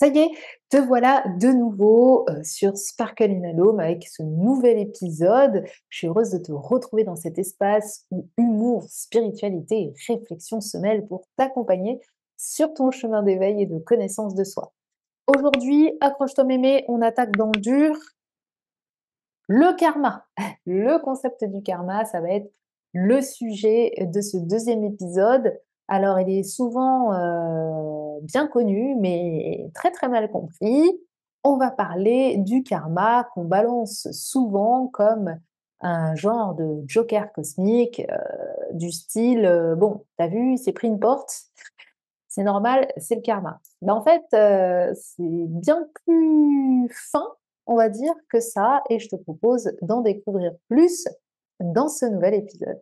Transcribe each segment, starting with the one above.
Ça y est, te voilà de nouveau sur Sparkle in Home avec ce nouvel épisode. Je suis heureuse de te retrouver dans cet espace où humour, spiritualité et réflexion se mêlent pour t'accompagner sur ton chemin d'éveil et de connaissance de soi. Aujourd'hui, accroche-toi mémé, on attaque dans le dur. Le karma. Le concept du karma, ça va être le sujet de ce deuxième épisode. Alors, il est souvent bien connu, mais très très mal compris. On va parler du karma qu'on balance souvent comme un genre de joker cosmique, du style bon, t'as vu, il s'est pris une porte, c'est normal, c'est le karma. Mais en fait, c'est bien plus fin, on va dire, que ça, et je te propose d'en découvrir plus dans ce nouvel épisode.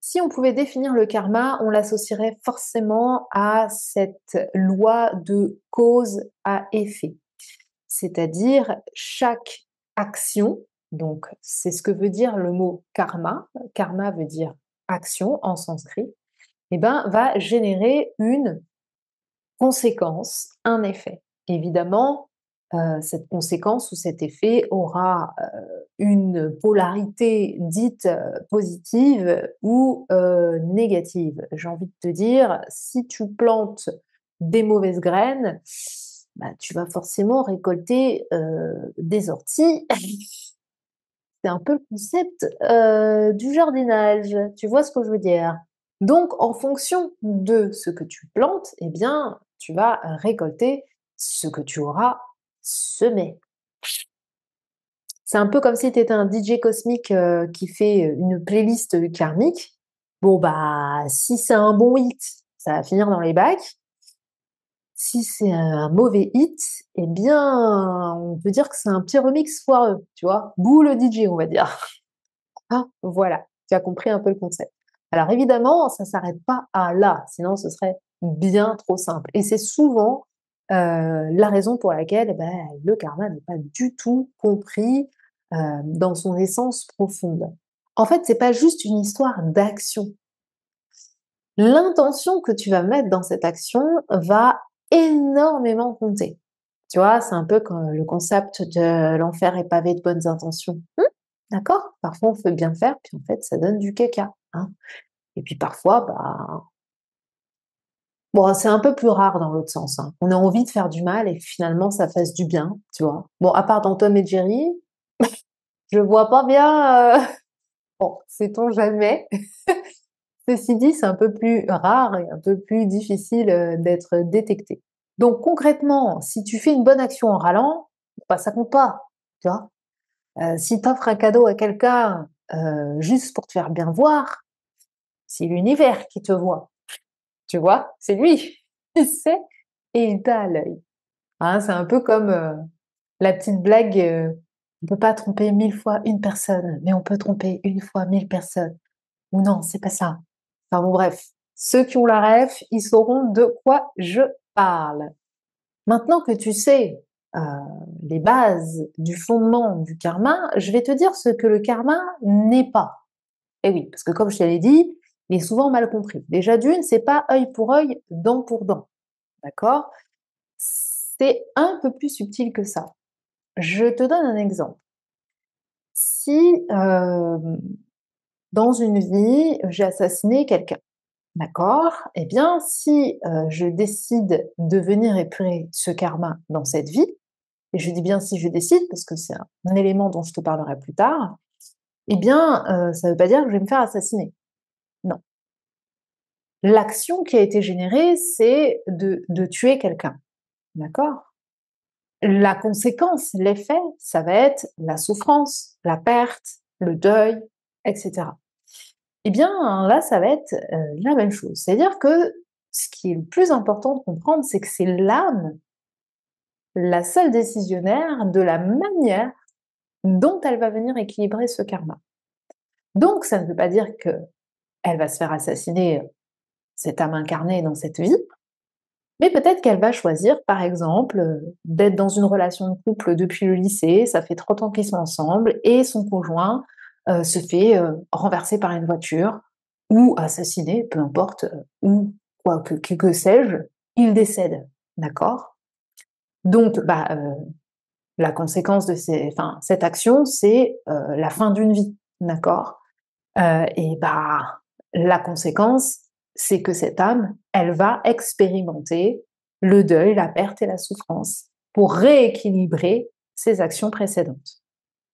Si on pouvait définir le karma, on l'associerait forcément à cette loi de cause à effet. C'est-à-dire chaque action, donc c'est ce que veut dire le mot karma. Karma veut dire action en sanskrit, eh ben, va générer une conséquence, un effet. Évidemment, cette conséquence ou cet effet aura une polarité dite positive ou négative. J'ai envie de te dire, si tu plantes des mauvaises graines, bah, tu vas forcément récolter des orties. C'est un peu le concept du jardinage. Tu vois ce que je veux dire? Donc, en fonction de ce que tu plantes, eh bien, tu vas récolter ce que tu auras semé. C'est un peu comme si tu étais un DJ cosmique qui fait une playlist karmique. Bon, bah, si c'est un bon hit, ça va finir dans les bacs. Si c'est un mauvais hit, eh bien, on peut dire que c'est un petit remix foireux, tu vois? Bouh le DJ, on va dire. Ah, voilà, tu as compris un peu le concept. Alors évidemment, ça s'arrête pas à là, sinon ce serait bien trop simple. Et c'est souvent la raison pour laquelle le karma n'est pas du tout compris dans son essence profonde. En fait, c'est pas juste une histoire d'action. L'intention que tu vas mettre dans cette action va énormément compter. Tu vois, c'est un peu comme le concept de l'enfer est pavé de bonnes intentions. D'accord? Parfois, on fait bien faire, puis en fait, ça donne du caca, hein. Et puis parfois, bah, bon, c'est un peu plus rare dans l'autre sens, hein. On a envie de faire du mal et que finalement ça fasse du bien, tu vois? Bon, à part dans Tom et Jerry, je vois pas bien, bon, sait-on jamais. Ceci dit, c'est un peu plus rare et un peu plus difficile, d'être détecté. Donc concrètement, si tu fais une bonne action en râlant, bah, ça compte pas, tu vois? Si tu offres un cadeau à quelqu'un, juste pour te faire bien voir, c'est l'univers qui te voit, tu vois? C'est lui, il sait et il t'a à l'œil. Hein, c'est un peu comme, la petite blague, on peut pas tromper 1000 fois une personne, mais on peut tromper une fois 1000 personnes. Ou non, c'est pas ça. Enfin bon bref, ceux qui ont la ref, ils sauront de quoi je parle. Maintenant que tu sais, heu, les bases du fondement du karma, je vais te dire ce que le karma n'est pas. Et oui, parce que comme je te l'ai dit, il est souvent mal compris. Déjà d'une, c'est pas œil pour œil, dent pour dent, d'accord? C'est un peu plus subtil que ça. Je te donne un exemple. Si, dans une vie, j'ai assassiné quelqu'un, d'accord? Eh bien, si, je décide de venir épurer ce karma dans cette vie, et je dis bien si je décide parce que c'est un élément dont je te parlerai plus tard, eh bien, ça ne veut pas dire que je vais me faire assassiner. Non. L'action qui a été générée, c'est de tuer quelqu'un, d'accord? La conséquence, l'effet, ça va être la souffrance, la perte, le deuil, et cetera. Eh bien, là, ça va être, la même chose. C'est-à-dire que ce qui est le plus important de comprendre, c'est que c'est l'âme, la seule décisionnaire de la manière dont elle va venir équilibrer ce karma. Donc ça ne veut pas dire qu'elle va se faire assassiner, cette âme incarnée dans cette vie, mais peut-être qu'elle va choisir, par exemple, d'être dans une relation de couple depuis le lycée, ça fait 30 ans qu'ils sont ensemble et son conjoint, se fait, renverser par une voiture ou assassiner, peu importe, ou quoi que sais-je, il décède, d'accord? Donc, la conséquence de cette action, c'est la fin d'une vie, d'accord? Et la conséquence, c'est que cette âme, elle va expérimenter le deuil, la perte et la souffrance pour rééquilibrer ses actions précédentes,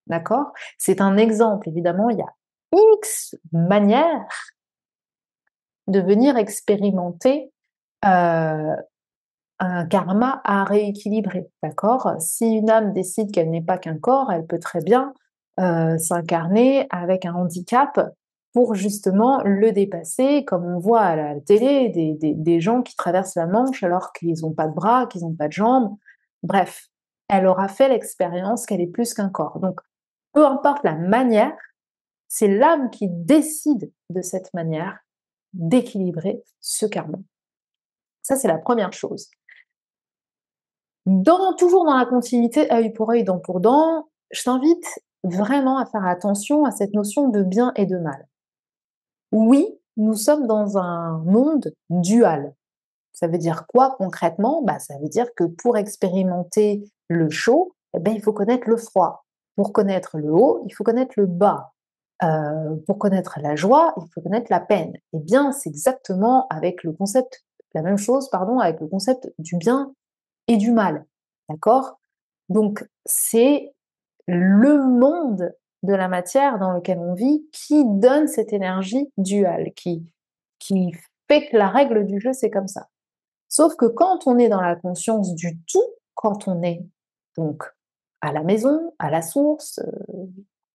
d'accord? C'est un exemple, évidemment, il y a X manières de venir expérimenter euh, un karma à rééquilibrer, d'accord? Si une âme décide qu'elle n'est pas qu'un corps, elle peut très bien s'incarner avec un handicap pour justement le dépasser, comme on voit à la télé, des gens qui traversent la Manche alors qu'ils n'ont pas de bras, qu'ils n'ont pas de jambes. Bref, elle aura fait l'expérience qu'elle est plus qu'un corps. Donc, peu importe la manière, c'est l'âme qui décide de cette manière d'équilibrer ce karma. Ça, c'est la première chose. Toujours dans la continuité, œil pour œil, dent pour dent, je t'invite vraiment à faire attention à cette notion de bien et de mal. Oui, nous sommes dans un monde dual. Ça veut dire quoi concrètement? Ça veut dire que pour expérimenter le chaud, il faut connaître le froid. Pour connaître le haut, il faut connaître le bas. Pour connaître la joie, il faut connaître la peine. Eh bien, c'est exactement la même chose, pardon, avec le concept du bien et du mal. D'accord? Donc, c'est le monde de la matière dans lequel on vit qui donne cette énergie duale, qui fait que la règle du jeu, c'est comme ça. Sauf que quand on est dans la conscience du tout, quand on est donc à la maison, à la source,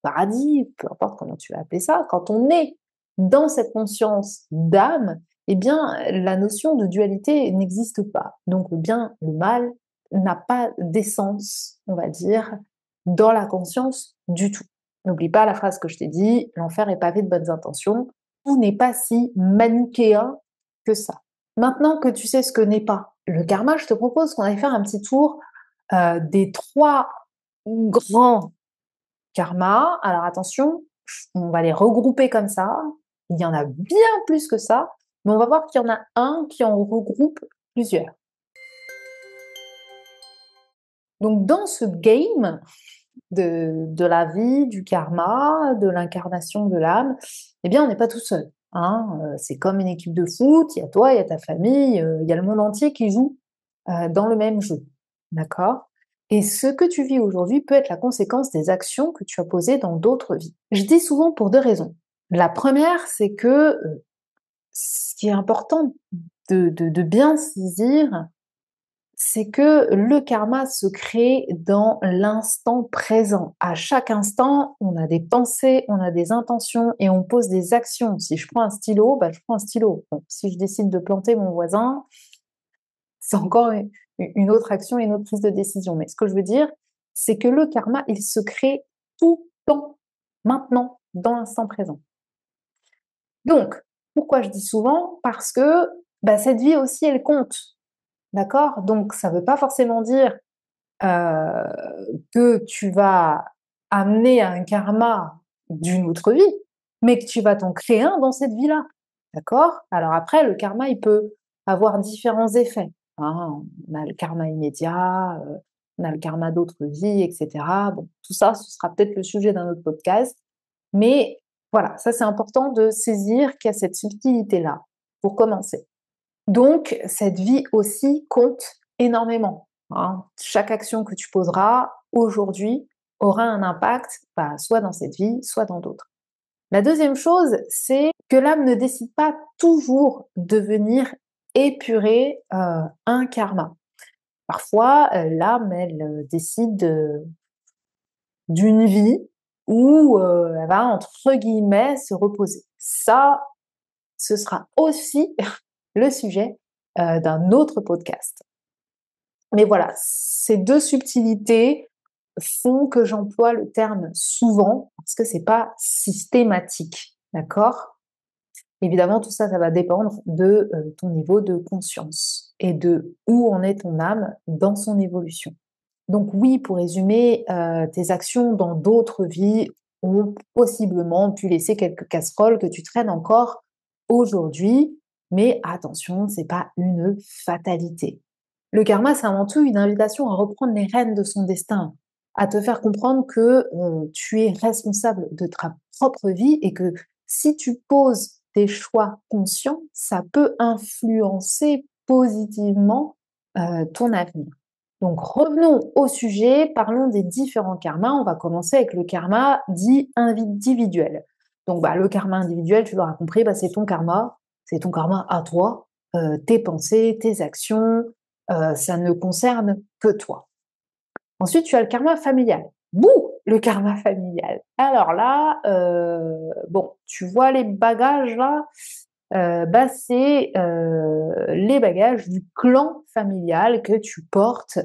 paradis, peu importe comment tu vas appeler ça, quand on est dans cette conscience d'âme, eh bien, la notion de dualité n'existe pas. Donc, le bien, le mal n'a pas d'essence, on va dire, dans la conscience du tout. N'oublie pas la phrase que je t'ai dit, l'enfer est pavé de bonnes intentions. Tout n'est pas si manichéen que ça. Maintenant que tu sais ce que n'est pas le karma, je te propose qu'on aille faire un petit tour des 3 grands karmas. Alors attention, on va les regrouper comme ça. Il y en a bien plus que ça, mais on va voir qu'il y en a un qui en regroupe plusieurs. Donc dans ce game de la vie, du karma, de l'incarnation de l'âme, eh bien on n'est pas tout seul. Hein. C'est comme une équipe de foot, il y a toi, il y a ta famille, il y a le monde entier qui joue dans le même jeu. D'accord? Et ce que tu vis aujourd'hui peut être la conséquence des actions que tu as posées dans d'autres vies. Je dis souvent pour 2 raisons. La première, c'est que ce qui est important de bien saisir, c'est que le karma se crée dans l'instant présent. À chaque instant, on a des pensées, on a des intentions et on pose des actions. Si je prends un stylo, je prends un stylo. Bon, si je décide de planter mon voisin, c'est encore une autre action, une autre prise de décision. Mais ce que je veux dire, c'est que le karma, il se crée tout le temps, maintenant, dans l'instant présent. Donc, pourquoi je dis souvent? Parce que cette vie aussi, elle compte. D'accord? Donc, ça ne veut pas forcément dire que tu vas amener un karma d'une autre vie, mais que tu vas t'en créer un dans cette vie-là. D'accord? Alors après, le karma, il peut avoir différents effets. Hein. On a le karma immédiat, on a le karma d'autres vies, etc. Bon, tout ça, ce sera peut-être le sujet d'un autre podcast. Mais voilà, ça c'est important de saisir qu'il y a cette subtilité-là, pour commencer. Donc, cette vie aussi compte énormément. Hein. Chaque action que tu poseras aujourd'hui aura un impact, soit dans cette vie, soit dans d'autres. La deuxième chose, c'est que l'âme ne décide pas toujours de venir épurer un karma. Parfois, l'âme, elle décide d'une vie où elle va, entre guillemets, se reposer. Ça, ce sera aussi le sujet d'un autre podcast. Mais voilà, ces 2 subtilités font que j'emploie le terme souvent parce que c'est pas systématique, d'accord? Évidemment, tout ça, ça va dépendre de ton niveau de conscience et de où en est ton âme dans son évolution. Donc oui, pour résumer, tes actions dans d'autres vies ont possiblement pu laisser quelques casseroles que tu traînes encore aujourd'hui, Mais attention, c'est pas une fatalité. Le karma, c'est avant tout une invitation à reprendre les rênes de son destin, à te faire comprendre que tu es responsable de ta propre vie et que si tu poses des choix conscients, ça peut influencer positivement ton avenir. Donc revenons au sujet, parlons des différents karmas. On va commencer avec le karma dit individuel. Donc le karma individuel, tu l'auras compris, c'est ton karma à toi, tes pensées, tes actions, ça ne concerne que toi. Ensuite, tu as le karma familial. Bouh! Le karma familial. Alors là, bon, tu vois les bagages là, c'est les bagages du clan familial que tu portes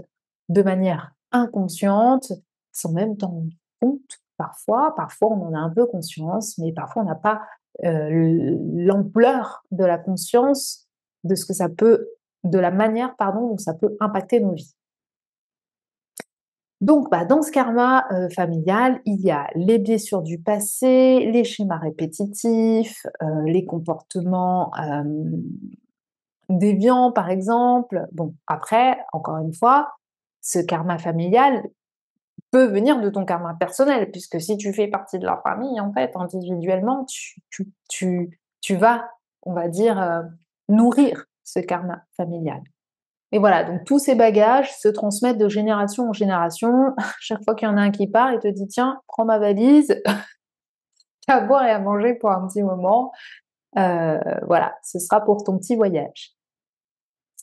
de manière inconsciente, sans même t'en rendre compte parfois. Parfois, on en a un peu conscience, mais parfois on n'a pas l'ampleur de la conscience de ce que ça peut, de la manière, pardon, dont ça peut impacter nos vies. Donc, dans ce karma familial, il y a les blessures du passé, les schémas répétitifs, les comportements déviants, par exemple. Bon, après, encore une fois, ce karma familial peut venir de ton karma personnel, puisque si tu fais partie de la famille, en fait, individuellement, tu vas, on va dire, nourrir ce karma familial. Et voilà, donc tous ces bagages se transmettent de génération en génération. Chaque fois qu'il y en a un qui part, il te dit: «Tiens, prends ma valise, tu as à boire et à manger pour un petit moment. Voilà, ce sera pour ton petit voyage».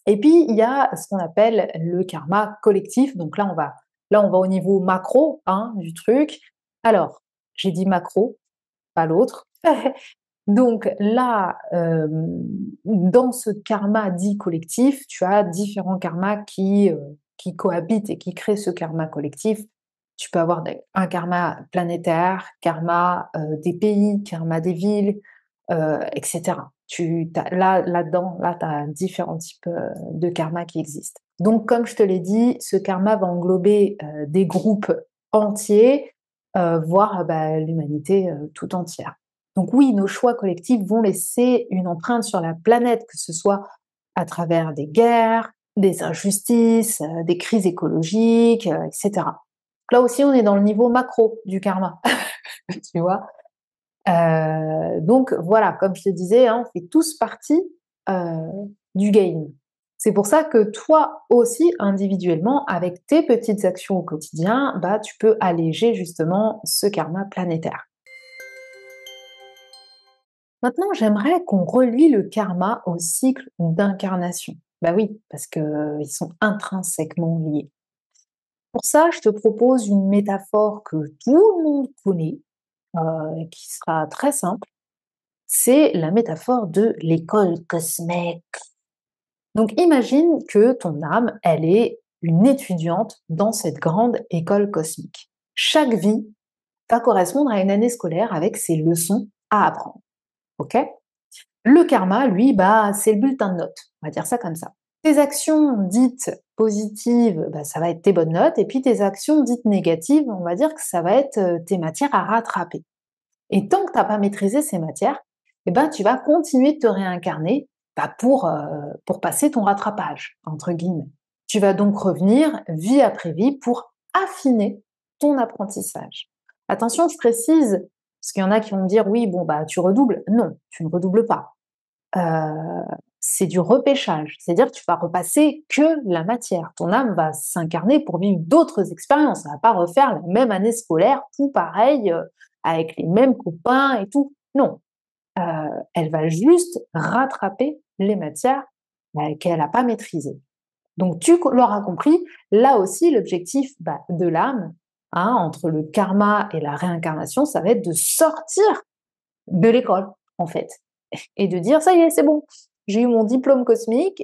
Et puis, il y a ce qu'on appelle le karma collectif. Donc là, on va au niveau macro, hein, du truc. Alors, j'ai dit macro, pas l'autre. Donc là, dans ce karma dit collectif, tu as différents karmas qui cohabitent et qui créent ce karma collectif. Tu peux avoir un karma planétaire, karma des pays, karma des villes, etc. Là-dedans, tu as différents types de karma qui existent. Donc, comme je te l'ai dit, ce karma va englober des groupes entiers, voire l'humanité tout entière. Donc oui, nos choix collectifs vont laisser une empreinte sur la planète, que ce soit à travers des guerres, des injustices, des crises écologiques, etc. Là aussi, on est dans le niveau macro du karma, tu vois. Donc voilà, comme je te disais, hein, on fait tous partie du game. C'est pour ça que toi aussi, individuellement, avec tes petites actions au quotidien, tu peux alléger justement ce karma planétaire. Maintenant, j'aimerais qu'on relie le karma au cycle d'incarnation. Bah oui, parce qu'ils sont intrinsèquement liés. Pour ça, je te propose une métaphore que tout le monde connaît, qui sera très simple. C'est la métaphore de l'école cosmique. Donc imagine que ton âme, elle est une étudiante dans cette grande école cosmique. Chaque vie va correspondre à une année scolaire avec ses leçons à apprendre. Ok? Le karma, lui, c'est le bulletin de notes. On va dire ça comme ça. Tes actions dites positives, ça va être tes bonnes notes, et puis tes actions dites négatives, on va dire que ça va être tes matières à rattraper. Et tant que tu n'as pas maîtrisé ces matières, tu vas continuer de te réincarner pour passer ton rattrapage, entre guillemets. Tu vas donc revenir vie après vie pour affiner ton apprentissage. Attention, je précise, parce qu'il y en a qui vont me dire oui, bon, tu redoubles. Non, tu ne redoubles pas. C'est du repêchage, c'est-à-dire que tu vas repasser que la matière. Ton âme va s'incarner pour vivre d'autres expériences. Elle ne va pas refaire la même année scolaire, tout pareil, avec les mêmes copains et tout. Non, elle va juste rattraper les matières qu'elle n'a pas maîtrisées. Donc tu l'auras compris, là aussi l'objectif de l'âme, hein, entre le karma et la réincarnation, ça va être de sortir de l'école, en fait, et de dire ça y est, c'est bon, j'ai eu mon diplôme cosmique,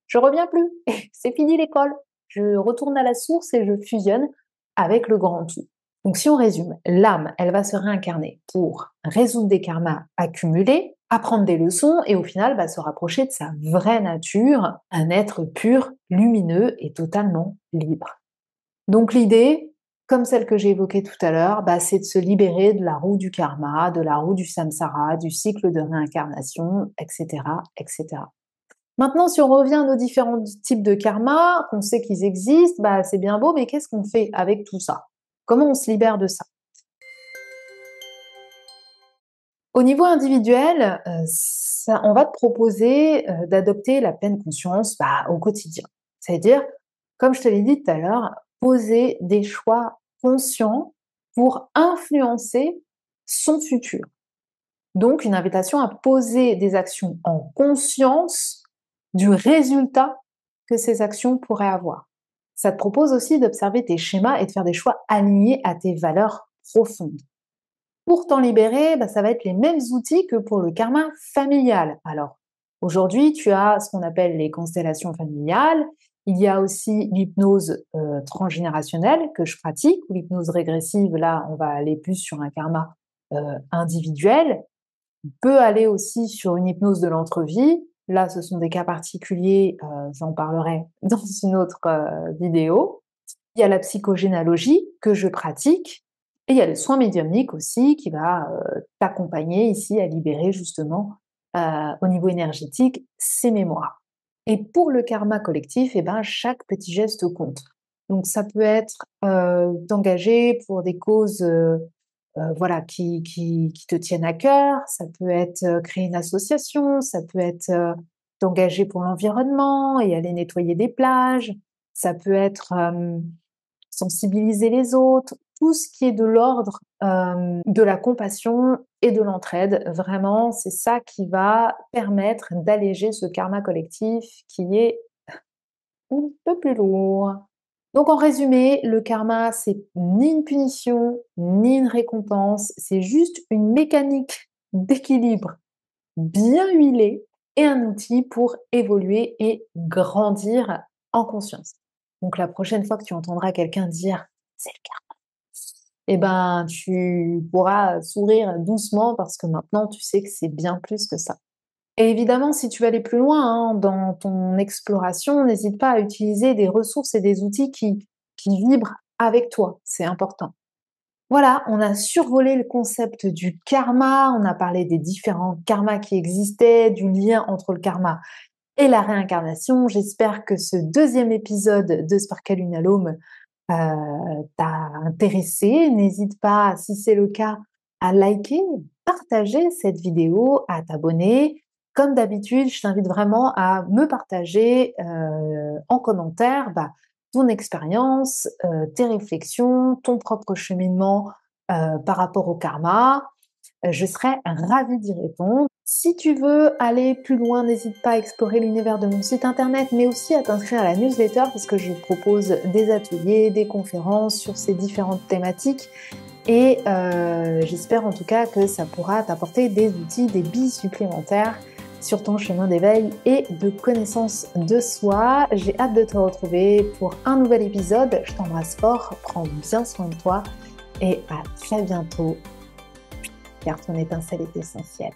je reviens plus, c'est fini l'école, je retourne à la source et je fusionne avec le grand tout. Donc si on résume, l'âme, elle va se réincarner pour résoudre des karmas accumulés, apprendre des leçons et au final se rapprocher de sa vraie nature, un être pur, lumineux et totalement libre. Donc l'idée, comme celle que j'ai évoquée tout à l'heure, c'est de se libérer de la roue du karma, de la roue du samsara, du cycle de réincarnation, etc., etc. Maintenant, si on revient à nos différents types de karma, qu'on sait qu'ils existent, c'est bien beau, mais qu'est-ce qu'on fait avec tout ça? Comment on se libère de ça? Au niveau individuel, on va te proposer, d'adopter la pleine conscience, au quotidien. C'est-à-dire, comme je te l'ai dit tout à l'heure, poser des choix conscients pour influencer son futur. Donc une invitation à poser des actions en conscience du résultat que ces actions pourraient avoir. Ça te propose aussi d'observer tes schémas et de faire des choix alignés à tes valeurs profondes. Pour t'en libérer, ça va être les mêmes outils que pour le karma familial. Alors, aujourd'hui, tu as ce qu'on appelle les constellations familiales. Il y a aussi l'hypnose transgénérationnelle que je pratique, ou l'hypnose régressive. Là, on va aller plus sur un karma individuel. On peut aller aussi sur une hypnose de l'entrevie. Là, ce sont des cas particuliers, j'en parlerai dans une autre vidéo. Il y a la psychogénéalogie que je pratique. Et il y a le soin médiumnique aussi qui va t'accompagner ici à libérer justement au niveau énergétique ces mémoires. Et pour le karma collectif, chaque petit geste compte. Donc ça peut être d'engager pour des causes qui te tiennent à cœur, ça peut être créer une association, ça peut être d'engager pour l'environnement et aller nettoyer des plages, ça peut être sensibiliser les autres, tout ce qui est de l'ordre de la compassion et de l'entraide. Vraiment, c'est ça qui va permettre d'alléger ce karma collectif qui est un peu plus lourd. Donc en résumé, le karma, c'est ni une punition, ni une récompense, c'est juste une mécanique d'équilibre bien huilée et un outil pour évoluer et grandir en conscience. Donc la prochaine fois que tu entendras quelqu'un dire c'est le karma, tu pourras sourire doucement parce que maintenant tu sais que c'est bien plus que ça. Et évidemment, si tu veux aller plus loin dans ton exploration, n'hésite pas à utiliser des ressources et des outils qui vibrent avec toi, c'est important. Voilà, on a survolé le concept du karma, on a parlé des différents karmas qui existaient, du lien entre le karma et la réincarnation. J'espère que ce deuxième épisode de Sparkle Lunalome t'a intéressé. N'hésite pas, si c'est le cas, à liker, partager cette vidéo, à t'abonner. Comme d'habitude, je t'invite vraiment à me partager en commentaire ton expérience, tes réflexions, ton propre cheminement par rapport au karma. Je serais ravie d'y répondre. Si tu veux aller plus loin, n'hésite pas à explorer l'univers de mon site internet, mais aussi à t'inscrire à la newsletter parce que je propose des ateliers, des conférences sur ces différentes thématiques. Et j'espère en tout cas que ça pourra t'apporter des outils, des billes supplémentaires sur ton chemin d'éveil et de connaissance de soi. J'ai hâte de te retrouver pour un nouvel épisode. Je t'embrasse fort, prends bien soin de toi et à très bientôt car ton étincelle est essentielle.